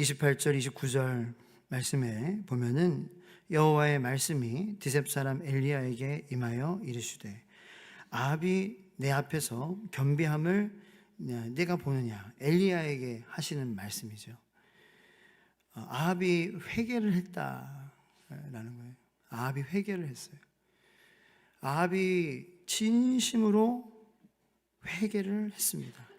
28절 29절 말씀에 보면은 여호와의 말씀이 디셉 사람 엘리야에게 임하여 이르시되 아합이 내 앞에서 겸비함을 네가 보느냐. 엘리야에게 하시는 말씀이죠. 아합이 회개를 했다라는 거예요. 아합이 회개를 했어요. 아합이 진심으로 회개를 했습니다.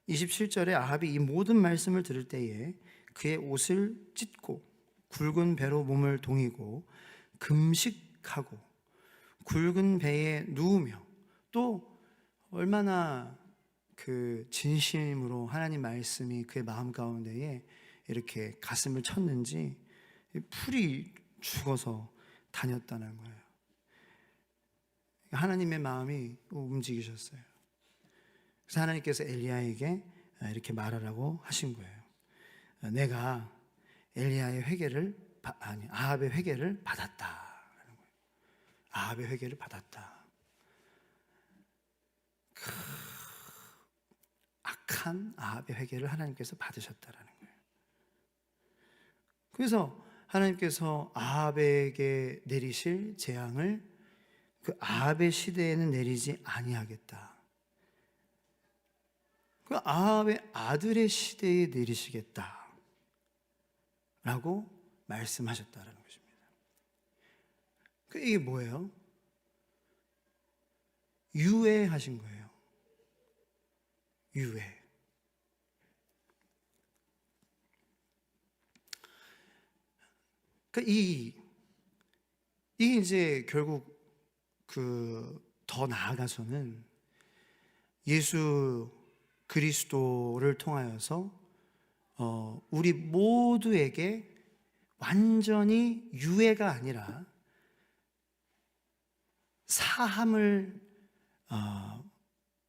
27절에 아합이 이 모든 말씀을 들을 때에 그의 옷을 찢고 굵은 배로 몸을 동이고 금식하고 굵은 배에 누우며 또 얼마나 그 진심으로 하나님 말씀이 그의 마음 가운데에 이렇게 가슴을 쳤는지 풀이 죽어서 다녔다는 거예요. 하나님의 마음이 움직이셨어요. 그래서 하나님께서 엘리야에게 이렇게 말하라고 하신 거예요. 내가 엘리야의 회개를 아합의 회개를 받았다라는 거예요. 아합의 회개를 받았다. 악한 아합의 회개를 하나님께서 받으셨다라는 거예요. 그래서 하나님께서 아합에게 내리실 재앙을 그 아합의 시대에는 내리지 아니하겠다. 그 아합의 아들의 시대에 내리시겠다 라고 말씀하셨다라는 것입니다. 이게 뭐예요? 유예하신 거예요. 유예. 그러니까 이게 이제 결국 더 나아가서는 예수 그리스도를 통하여서 우리 모두에게 완전히 유예가 아니라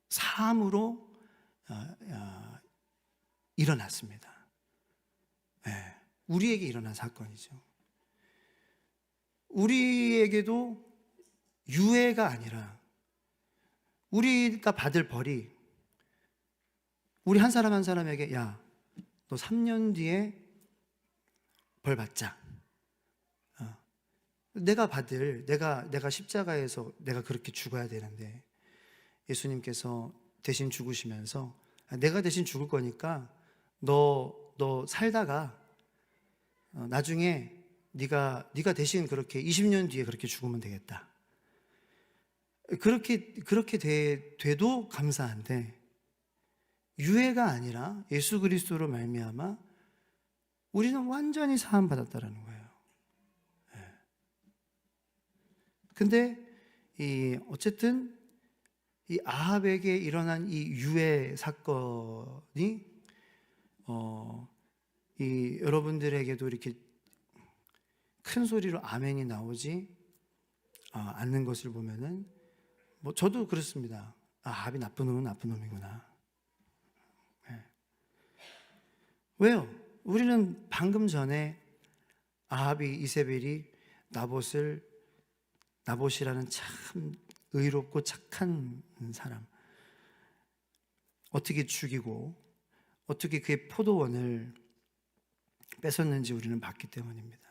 사함으로 일어났습니다. 네, 우리에게 일어난 사건이죠. 우리에게도 유예가 아니라 우리가 받을 벌이 우리 한 사람 한 사람에게 야, 너 3년 뒤에 벌 받자. 내가 십자가에서 내가 그렇게 죽어야 되는데 예수님께서 대신 죽으시면서 내가 대신 죽을 거니까 너 살다가 나중에 네가 대신 그렇게 20년 뒤에 그렇게 죽으면 되겠다. 그렇게 돼도 감사한데 유예가 아니라 예수 그리스도로 말미암아 우리는 완전히 사함 받았다라는 거예요. 근데 어쨌든 이 아합에게 일어난 이 유예 사건이 여러분들에게도 이렇게 큰 소리로 아멘이 나오지 않는 것을 보면은 저도 그렇습니다. 아합이 나쁜 놈은 나쁜 놈이구나. 왜요? 우리는 방금 전에 아합이 이세벨이 나봇이라는 참 의롭고 착한 사람 어떻게 죽이고 어떻게 그의 포도원을 뺏었는지 우리는 봤기 때문입니다.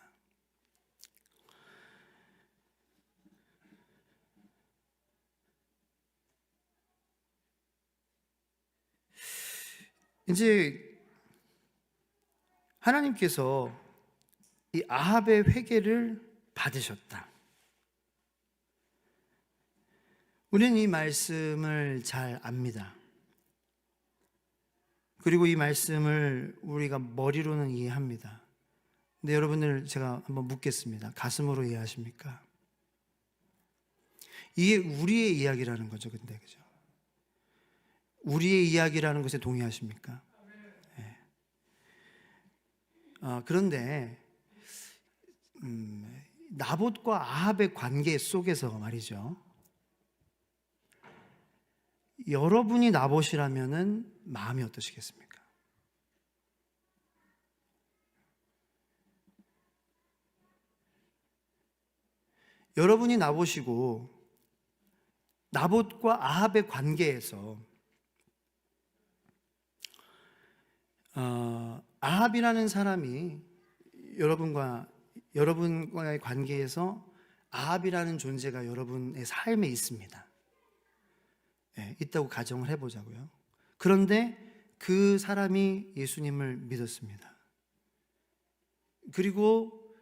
이제 하나님께서 이 아합의 회개를 받으셨다. 우리는 이 말씀을 잘 압니다. 그리고 이 말씀을 우리가 머리로는 이해합니다. 근데 여러분들 제가 한번 묻겠습니다. 가슴으로 이해하십니까? 이게 우리의 이야기라는 거죠, 근데 그죠? 우리의 이야기라는 것에 동의하십니까? 네. 그런데 나봇과 아합의 관계 속에서 말이죠. 여러분이 나봇이라면은 마음이 어떠시겠습니까? 여러분이 나봇이고 나봇과 아합의 관계에서 아합이라는 사람이 여러분과의 관계에서 아합이라는 존재가 여러분의 삶에 있습니다. 있다고 가정을 해보자고요. 그런데 그 사람이 예수님을 믿었습니다. 그리고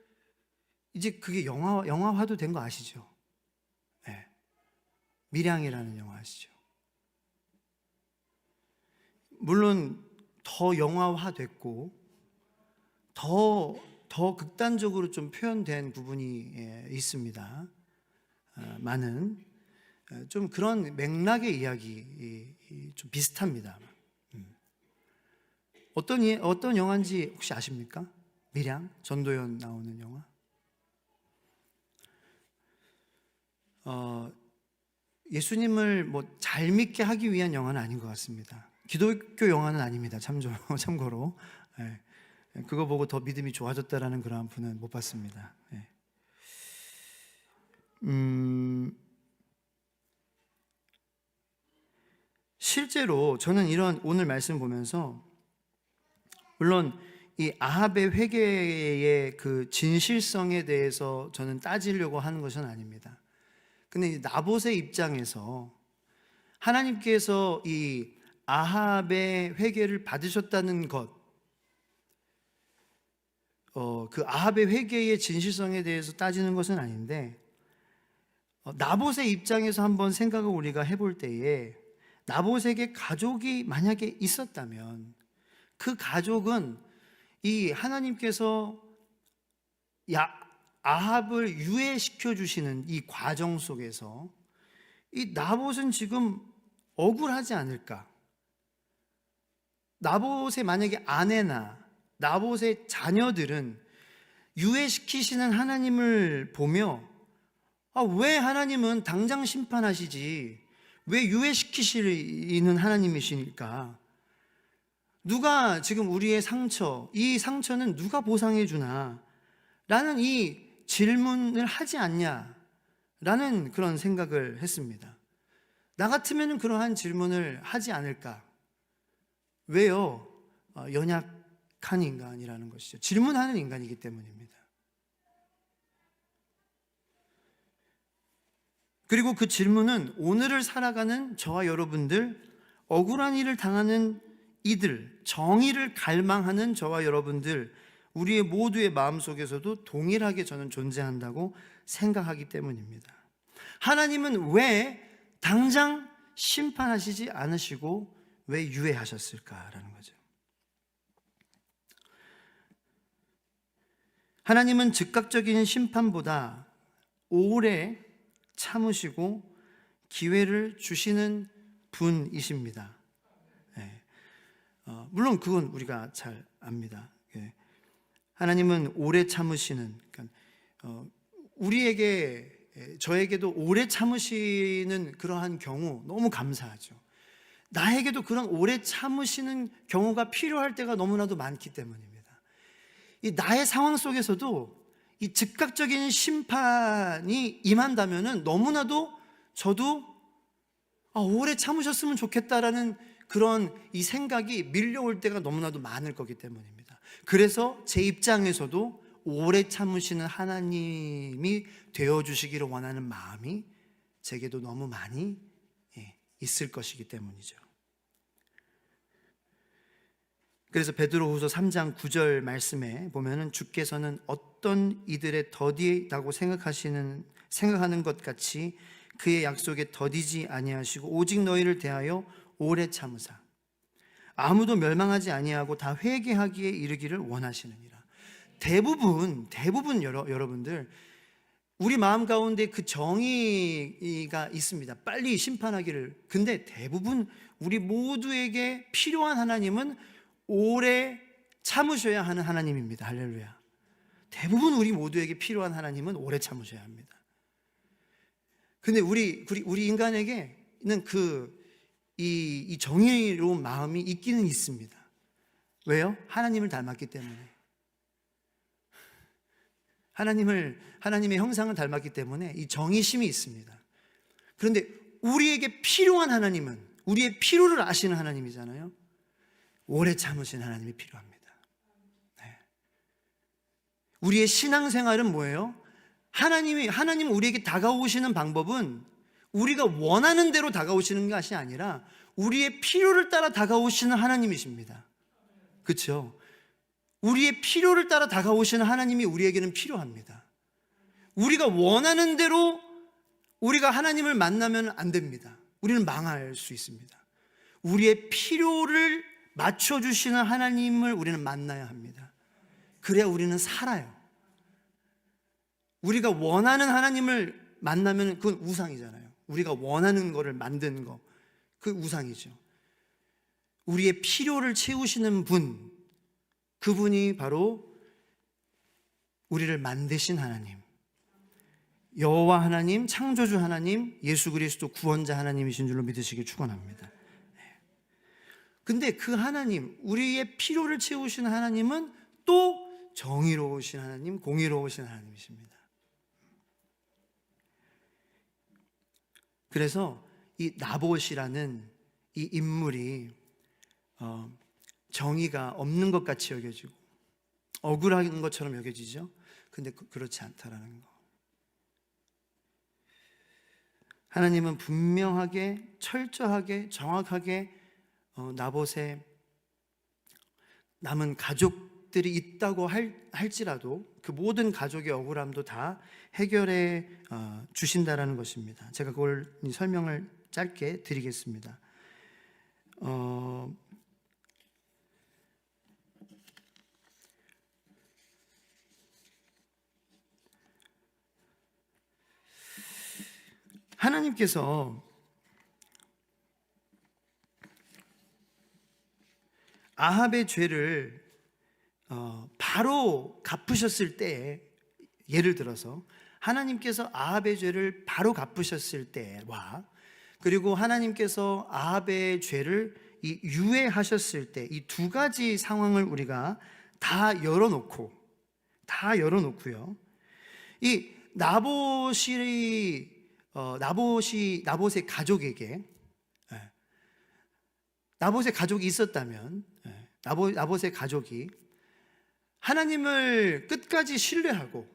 이제 그게 영화화도 된 거 아시죠? 밀양이라는 영화 아시죠? 물론 더 영화화됐고 더 극단적으로 좀 표현된 부분이 있습니다. 많은 좀 그런 맥락의 이야기 좀 비슷합니다. 어떤 영화인지 혹시 아십니까? 밀양, 전도연 나오는 영화. 예수님을 뭐 잘 믿게 하기 위한 영화는 아닌 것 같습니다. 기독교 영화는 아닙니다. 참고로. 그거 보고 더 믿음이 좋아졌다라는 그런 분은 못 봤습니다. 실제로 저는 이런 오늘 말씀 보면서 물론 이 아합의 회개의 그 진실성에 대해서 저는 따지려고 하는 것은 아닙니다. 근데 나봇의 입장에서 하나님께서 이 아합의 회개를 받으셨다는 것, 그 아합의 회개의 진실성에 대해서 따지는 것은 아닌데, 나봇의 입장에서 한번 생각을 우리가 해볼 때에 나봇에게 가족이 만약에 있었다면 그 가족은 이 하나님께서 아합을 유예시켜 주시는 이 과정 속에서 이 나봇은 지금 억울하지 않을까? 나봇의 만약에 아내나 나봇의 자녀들은 유예시키시는 하나님을 보며 왜 하나님은 당장 심판하시지 왜 유예시키시는 하나님이시니까? 누가 지금 우리의 이 상처는 누가 보상해 주나? 라는 이 질문을 하지 않냐? 라는 그런 생각을 했습니다. 나 같으면 그러한 질문을 하지 않을까? 왜요? 연약한 인간이라는 것이죠. 질문하는 인간이기 때문입니다. 그리고 그 질문은 오늘을 살아가는 저와 여러분들, 억울한 일을 당하는 이들, 정의를 갈망하는 저와 여러분들, 우리의 모두의 마음속에서도 동일하게 저는 존재한다고 생각하기 때문입니다. 하나님은 왜 당장 심판하시지 않으시고 왜 유예하셨을까라는 거죠. 하나님은 즉각적인 심판보다 오래 참으시고 기회를 주시는 분이십니다. 물론 그건 우리가 잘 압니다. 하나님은 오래 참으시는, 그러니까 저에게도 오래 참으시는 그러한 경우 너무 감사하죠. 나에게도 그런 오래 참으시는 경우가 필요할 때가 너무나도 많기 때문입니다. 이 나의 상황 속에서도 이 즉각적인 심판이 임한다면은 너무나도 저도 오래 참으셨으면 좋겠다라는 그런 이 생각이 밀려올 때가 너무나도 많을 거기 때문입니다. 그래서 제 입장에서도 오래 참으시는 하나님이 되어주시기를 원하는 마음이 제게도 너무 많이 있을 것이기 때문이죠. 그래서 베드로후서 3장 9절 말씀에 보면은 주께서는 어떤 이들의 더디다고 생각하는 것 같이 그의 약속에 더디지 아니하시고 오직 너희를 대하여 오래 참으사 아무도 멸망하지 아니하고 다 회개하기에 이르기를 원하시느니라. 대부분 여러분들 우리 마음 가운데 그 정의가 있습니다. 빨리 심판하기를. 근데 대부분 우리 모두에게 필요한 하나님은 오래 참으셔야 하는 하나님입니다. 할렐루야. 대부분 우리 모두에게 필요한 하나님은 오래 참으셔야 합니다. 근데 우리 인간에게는 이 정의로운 마음이 있기는 있습니다. 왜요? 하나님을 닮았기 때문에. 하나님의 형상을 닮았기 때문에 이 정의심이 있습니다. 그런데 우리에게 필요한 하나님은 우리의 필요를 아시는 하나님이잖아요. 오래 참으신 하나님이 필요합니다. 우리의 신앙생활은 뭐예요? 하나님 우리에게 다가오시는 방법은 우리가 원하는 대로 다가오시는 것이 아니라 우리의 필요를 따라 다가오시는 하나님이십니다. 그렇죠? 우리의 필요를 따라 다가오시는 하나님이 우리에게는 필요합니다. 우리가 원하는 대로 우리가 하나님을 만나면 안 됩니다. 우리는 망할 수 있습니다. 우리의 필요를 맞춰주시는 하나님을 우리는 만나야 합니다. 그래야 우리는 살아요. 우리가 원하는 하나님을 만나면 그건 우상이잖아요. 우리가 원하는 거를 만드는 거, 그 우상이죠. 우리의 필요를 채우시는 분, 그분이 바로 우리를 만드신 하나님, 여호와 하나님, 창조주 하나님, 예수 그리스도 구원자 하나님이신 줄로 믿으시길 축원합니다. 근데 그 하나님, 우리의 필요를 채우시는 하나님은 또 정의로우신 하나님, 공의로우신 하나님이십니다. 그래서 이 나봇이라는 이 인물이 정의가 없는 것 같이 여겨지고 억울한 것처럼 여겨지죠. 근데 그렇지 않다라는 거. 하나님은 분명하게, 철저하게, 정확하게 나봇의 남은 가족들이 있다고 할지라도 그 모든 가족의 억울함도 다 해결해 주신다라는 것입니다. 제가 그걸 설명을 짧게 드리겠습니다. 하나님께서 아합의 죄를 바로 갚으셨을 때, 예를 들어서 하나님께서 아합의 죄를 바로 갚으셨을 때와 그리고 하나님께서 아합의 죄를 유예하셨을 때, 이 두 가지 상황을 우리가 다 열어놓고요. 이 나봇의 가족에게, 나봇의 가족이 있었다면, 나봇의 가족이 하나님을 끝까지 신뢰하고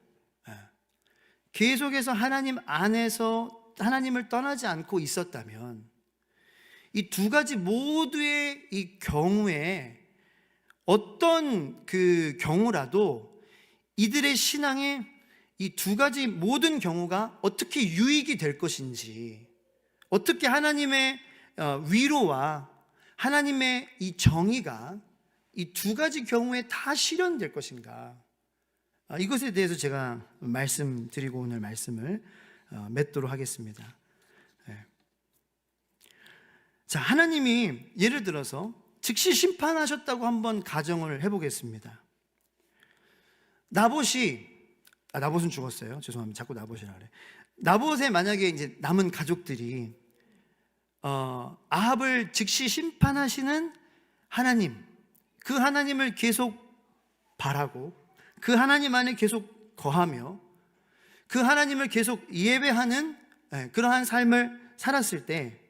계속해서 하나님 안에서 하나님을 떠나지 않고 있었다면, 이 두 가지 모두의 이 경우에 어떤 그 경우라도 이들의 신앙에 이 두 가지 모든 경우가 어떻게 유익이 될 것인지, 어떻게 하나님의 위로와 하나님의 이 정의가 이 두 가지 경우에 다 실현될 것인가, 이것에 대해서 제가 말씀드리고 오늘 말씀을 맺도록 하겠습니다. 자, 하나님이 예를 들어서 즉시 심판하셨다고 한번 가정을 해보겠습니다. 나봇은 죽었어요. 죄송합니다. 자꾸 나봇이라 그래. 나봇의 만약에 이제 남은 가족들이 아합을 즉시 심판하시는 하나님, 그 하나님을 계속 바라고 그 하나님 안에 계속 거하며 그 하나님을 계속 예배하는 그러한 삶을 살았을 때,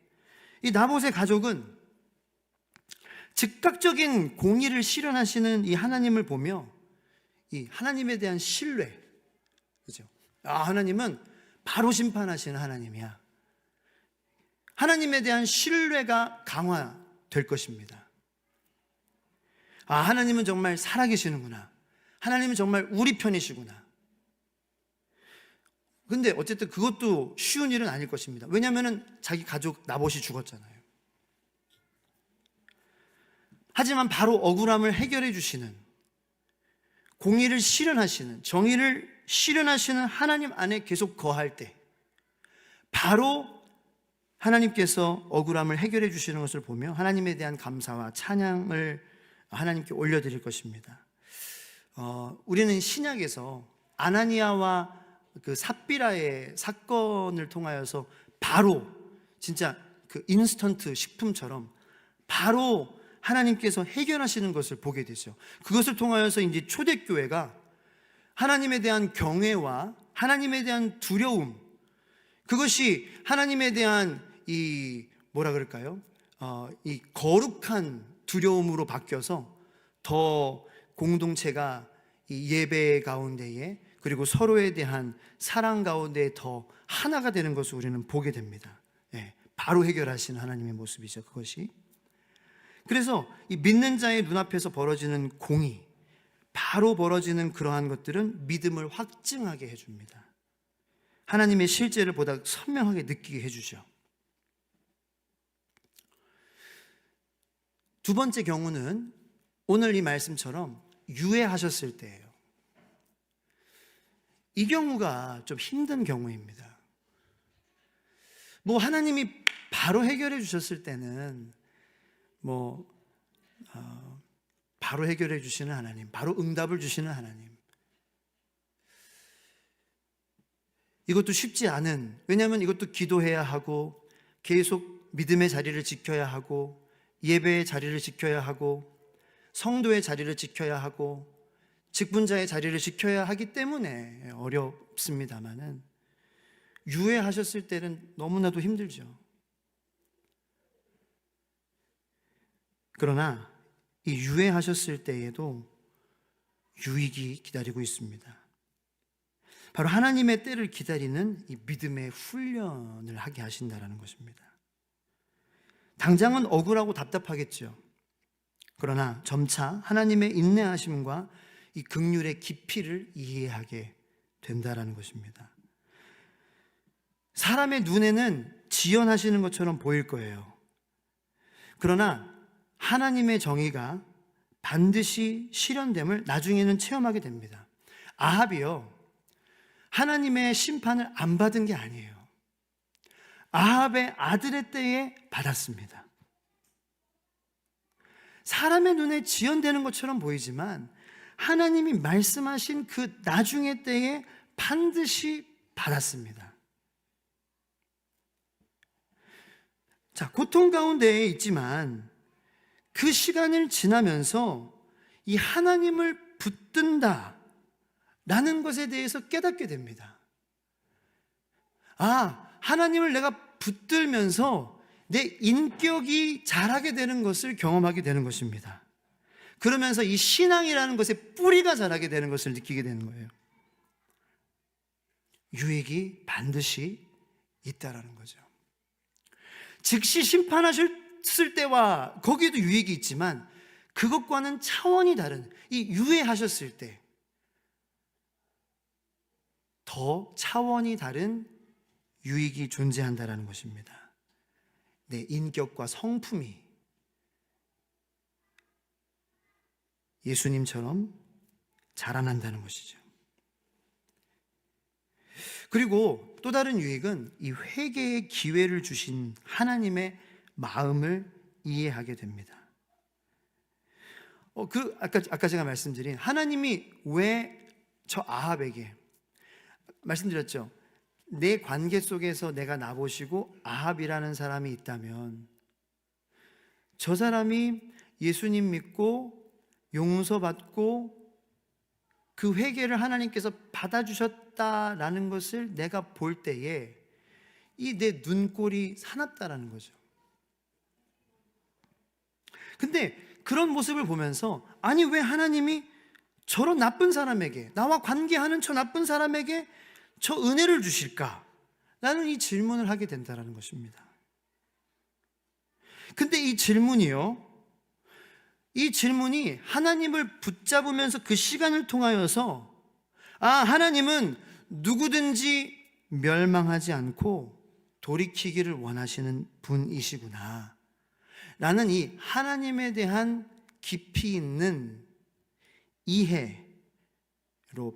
이 나봇의 가족은 즉각적인 공의를 실현하시는 이 하나님을 보며 이 하나님에 대한 신뢰, 그죠? 하나님은 바로 심판하시는 하나님이야. 하나님에 대한 신뢰가 강화될 것입니다. 하나님은 정말 살아계시는구나. 하나님은 정말 우리 편이시구나. 근데 어쨌든 그것도 쉬운 일은 아닐 것입니다. 왜냐하면 자기 가족 나봇이 죽었잖아요. 하지만 바로 억울함을 해결해 주시는, 공의를 실현하시는, 정의를 실현하시는 하나님 안에 계속 거할 때 바로 하나님께서 억울함을 해결해 주시는 것을 보며 하나님에 대한 감사와 찬양을 하나님께 올려드릴 것입니다. 우리는 신약에서 아나니아와 그 삽비라의 사건을 통하여서 바로 진짜 그 인스턴트 식품처럼 바로 하나님께서 해결하시는 것을 보게 되죠. 그것을 통하여서 이제 초대교회가 하나님에 대한 경외와 하나님에 대한 두려움, 그것이 하나님에 대한 이 뭐라 그럴까요? 이 거룩한 두려움으로 바뀌어서 더 공동체가 이 예배 가운데에, 그리고 서로에 대한 사랑 가운데 더 하나가 되는 것을 우리는 보게 됩니다. 예, 바로 해결하시는 하나님의 모습이죠, 그것이. 그래서 이 믿는 자의 눈앞에서 벌어지는 공의, 바로 벌어지는 그러한 것들은 믿음을 확증하게 해줍니다. 하나님의 실제를 보다 선명하게 느끼게 해주죠. 두 번째 경우는 오늘 이 말씀처럼 유예하셨을 때예요. 이 경우가 좀 힘든 경우입니다. 뭐 하나님이 바로 해결해 주셨을 때는 바로 해결해 주시는 하나님, 바로 응답을 주시는 하나님, 이것도 쉽지 않은, 왜냐하면 이것도 기도해야 하고 계속 믿음의 자리를 지켜야 하고 예배의 자리를 지켜야 하고 성도의 자리를 지켜야 하고 직분자의 자리를 지켜야 하기 때문에 어렵습니다만은, 유예하셨을 때는 너무나도 힘들죠. 그러나 이 유예하셨을 때에도 유익이 기다리고 있습니다. 바로 하나님의 때를 기다리는 이 믿음의 훈련을 하게 하신다는 것입니다. 당장은 억울하고 답답하겠죠. 그러나 점차 하나님의 인내하심과 이 긍휼의 깊이를 이해하게 된다는 것입니다. 사람의 눈에는 지연하시는 것처럼 보일 거예요. 그러나 하나님의 정의가 반드시 실현됨을 나중에는 체험하게 됩니다. 아합이요, 하나님의 심판을 안 받은 게 아니에요. 아합의 아들의 때에 받았습니다. 사람의 눈에 지연되는 것처럼 보이지만 하나님이 말씀하신 그 나중의 때에 반드시 받았습니다. 자, 고통 가운데에 있지만 그 시간을 지나면서 이 하나님을 붙든다 라는 것에 대해서 깨닫게 됩니다. 하나님을 내가 붙들면서 내 인격이 자라게 되는 것을 경험하게 되는 것입니다. 그러면서 이 신앙이라는 것의 뿌리가 자라게 되는 것을 느끼게 되는 거예요. 유익이 반드시 있다라는 거죠. 즉시 심판하셨을 때와 거기에도 유익이 있지만 그것과는 차원이 다른, 이 유예하셨을 때 더 차원이 다른 유익이 존재한다라는 것입니다. 내 인격과 성품이 예수님처럼 자라난다는 것이죠. 그리고 또 다른 유익은 이 회개의 기회를 주신 하나님의 마음을 이해하게 됩니다. 아까 제가 말씀드린 하나님이 왜 저 아합에게 말씀드렸죠. 내 관계 속에서 내가 나보시고 아합이라는 사람이 있다면 저 사람이 예수님 믿고 용서받고 그 회개를 하나님께서 받아주셨다라는 것을 내가 볼 때에 이 내 눈꼴이 사납다라는 거죠. 근데 그런 모습을 보면서 아니 왜 하나님이 저런 나쁜 사람에게, 나와 관계하는 저 나쁜 사람에게 저 은혜를 주실까? 라는 이 질문을 하게 된다는 것입니다. 근데 이 질문이 하나님을 붙잡으면서 그 시간을 통하여서 하나님은 누구든지 멸망하지 않고 돌이키기를 원하시는 분이시구나 라는 이 하나님에 대한 깊이 있는 이해로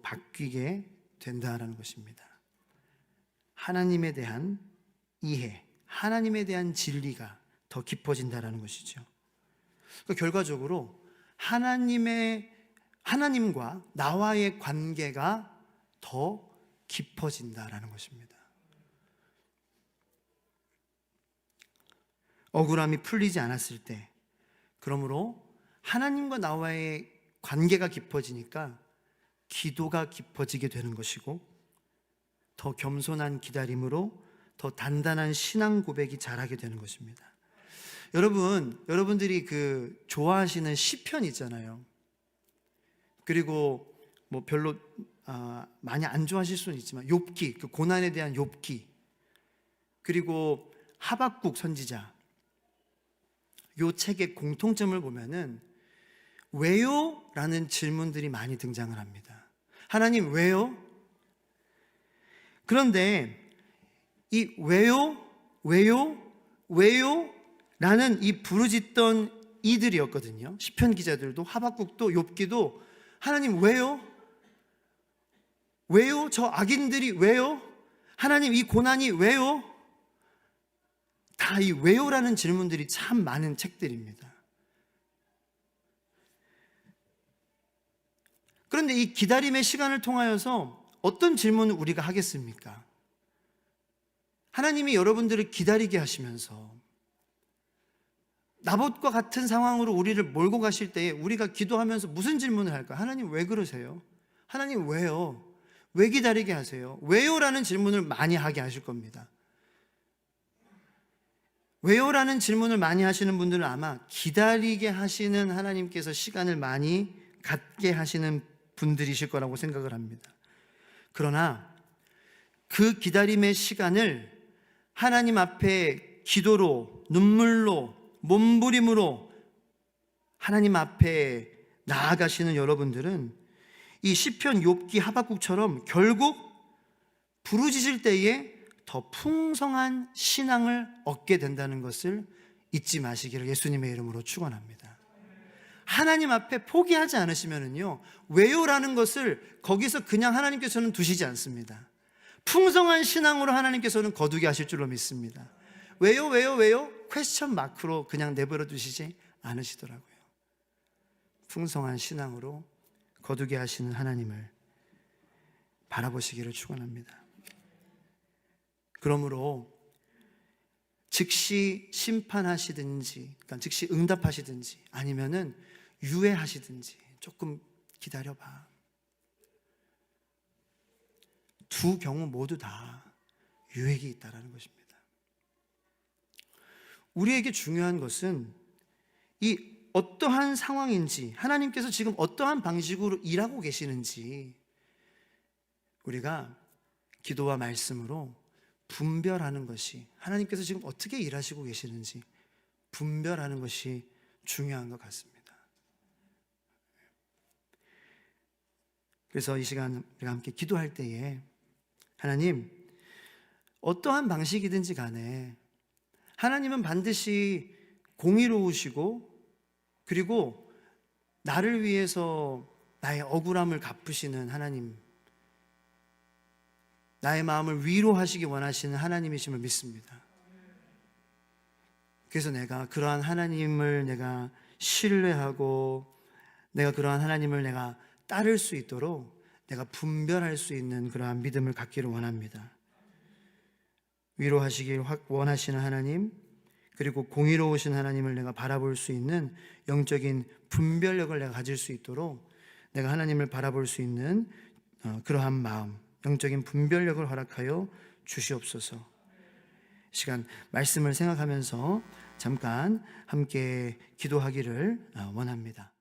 바뀌게 된다는 것입니다. 하나님에 대한 이해, 하나님에 대한 진리가 더 깊어진다는 것이죠. 그러니까 결과적으로 하나님과 나와의 관계가 더 깊어진다는 것입니다. 억울함이 풀리지 않았을 때, 그러므로 하나님과 나와의 관계가 깊어지니까 기도가 깊어지게 되는 것이고, 더 겸손한 기다림으로 더 단단한 신앙 고백이 자라게 되는 것입니다. 여러분들이 그 좋아하시는 시편 있잖아요. 그리고 뭐 별로 많이 안 좋아하실 수는 있지만 욥기, 그 고난에 대한 욥기, 그리고 하박국 선지자, 요 책의 공통점을 보면은 왜요? 라는 질문들이 많이 등장을 합니다. 하나님 왜요? 그런데 이 왜요? 왜요? 왜요? 라는 이 부르짖던 이들이었거든요. 시편 기자들도 하박국도 욥기도 하나님 왜요? 왜요? 저 악인들이 왜요? 하나님 이 고난이 왜요? 다 이 왜요라는 질문들이 참 많은 책들입니다. 그런데 이 기다림의 시간을 통하여서 어떤 질문을 우리가 하겠습니까? 하나님이 여러분들을 기다리게 하시면서 나봇과 같은 상황으로 우리를 몰고 가실 때에 우리가 기도하면서 무슨 질문을 할까? 하나님 왜 그러세요? 하나님 왜요? 왜 기다리게 하세요? 왜요? 라는 질문을 많이 하게 하실 겁니다. 왜요? 라는 질문을 많이 하시는 분들은 아마 기다리게 하시는 하나님께서 시간을 많이 갖게 하시는 분들이실 거라고 생각을 합니다. 그러나 그 기다림의 시간을 하나님 앞에 기도로, 눈물로, 몸부림으로 하나님 앞에 나아가시는 여러분들은 이 시편, 욥기, 하박국처럼 결국 부르짖을 때에 더 풍성한 신앙을 얻게 된다는 것을 잊지 마시기를 예수님의 이름으로 축원합니다. 하나님 앞에 포기하지 않으시면은요, 왜요라는 것을 거기서 그냥 하나님께서는 두시지 않습니다. 풍성한 신앙으로 하나님께서는 거두게 하실 줄로 믿습니다. 왜요, 왜요, 왜요? 퀘스천 마크로 그냥 내버려 두시지 않으시더라고요. 풍성한 신앙으로 거두게 하시는 하나님을 바라보시기를 축원합니다. 그러므로 즉시 심판하시든지, 그러니까 즉시 응답하시든지, 아니면은 유예하시든지 조금 기다려봐. 두 경우 모두 다 유익이 있다라는 것입니다. 우리에게 중요한 것은 이 어떠한 상황인지, 하나님께서 지금 어떠한 방식으로 일하고 계시는지 우리가 기도와 말씀으로 분별하는 것이, 하나님께서 지금 어떻게 일하시고 계시는지 분별하는 것이 중요한 것 같습니다. 그래서 이 시간 우리가 함께 기도할 때에 하나님, 어떠한 방식이든지 간에 하나님은 반드시 공의로우시고, 그리고 나를 위해서 나의 억울함을 갚으시는 하나님, 나의 마음을 위로하시기 원하시는 하나님이심을 믿습니다. 그래서 내가 그러한 하나님을 내가 신뢰하고, 내가 그러한 하나님을 내가 따를 수 있도록 내가 분별할 수 있는 그러한 믿음을 갖기를 원합니다. 위로하시길 원하시는 하나님, 그리고 공의로우신 하나님을 내가 바라볼 수 있는 영적인 분별력을 내가 가질 수 있도록 내가 하나님을 바라볼 수 있는 그러한 마음, 영적인 분별력을 허락하여 주시옵소서. 이 시간 말씀을 생각하면서 잠깐 함께 기도하기를 원합니다.